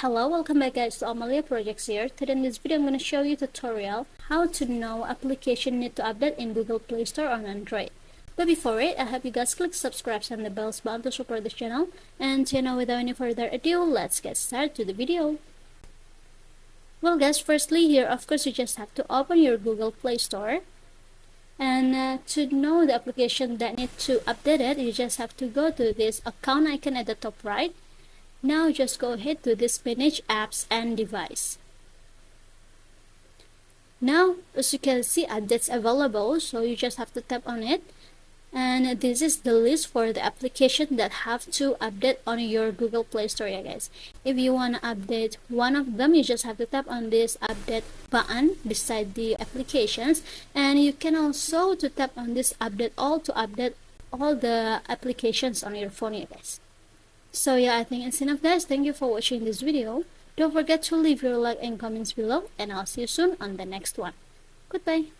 Hello, welcome back guys to Amalia Projects here. Today in this video I'm going to show you a tutorial how to know application need to update in Google Play Store on Android. But before it, I hope you guys click subscribe and the bells button to support this channel. And without any further ado, let's get started to the video. Well guys, firstly here of course you just have to open your Google Play Store. And to know the application that need to update it, you just have to go to this account icon at the top right. Now just go ahead to this manage apps and device. Now as you can see, updates available, so you just have to tap on it, and this is the list for the application that have to update on your Google Play Store, guys. If you want to update one of them, you just have to tap on this update button beside the applications, and you can also to tap on this update all to update all the applications on your phone, guys. So yeah, I think it's enough guys. Thank you for watching this video. Don't forget to leave your like and comments below, and I'll see you soon on the next one. Goodbye.